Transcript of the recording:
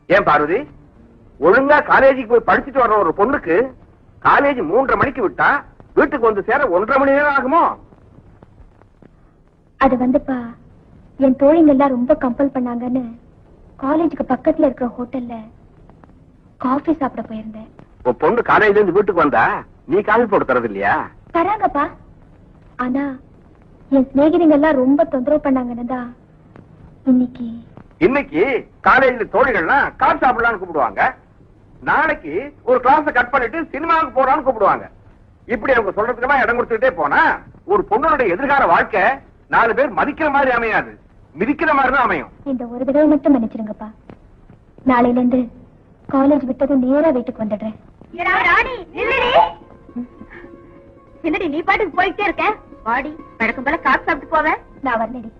ஏன் பார்வதி, ஒழுங்கா காலேஜுக்கு போய் படிச்சுட்டு வர்ற ஒரு பொண்ணுக்கு காலேஜ் 3:30 மணிக்கு விட்டா வீட்டுக்கு வந்து சேர 1:30 மணி நேரம் ஆகுமோ? அது வந்துப்பா, என் தோழிங்க எல்லாம் ரொம்ப கம்பல் பண்ணாங்கன்னு காலேஜுக்கு பக்கத்துல இருக்கிற ஹோட்டல்ல காஃபி சாப்பிட போயிருந்தேன். உன் பொண்ணு காலேஜ்ல இருந்து வீட்டுக்கு வந்தா நீ காஃபி போட்டு தரது இல்லையா? தராங்கப்பா. ஆனா என் சிநேகிதிங்க எல்லாம் ரொம்ப தொந்தரவு பண்ணாங்கன்னு தான் இன்னைக்கு காலேஜ்ல தோழிகள்லாம் காஃபி சாப்பிடலாம்னு கூப்பிடுவாங்க. நாளைக்கு ஒரு கிளாஸ் கட் பண்ணிட்டு சினிமாவுக்கு போறான்னு கூப்பிடுவாங்க. இப்படி அவங்க சொல்றதுக்கெல்லாம் இடம் கொடுத்துட்டே போனா ஒரு பொண்ணுடைய எதிர்கால வாழ்க்கை 4 பேர் மதிக்கிற மாதிரி அமையாது, மிதிக்கிற மாதிரி தான் அமையும். இந்த ஒரு தடவை மட்டும் மன்னிச்சிருங்கப்பா. நாளையில இருந்து காலேஜ் விட்டது நேரா வீட்டுக்கு வந்துடுறேன். என்னடி நீ பாட்டுக்கு போயிட்டே இருக்க? வாடி, பழக்கம் போல காசு சாப்பிட்டு போவேன். நான் வரலடி.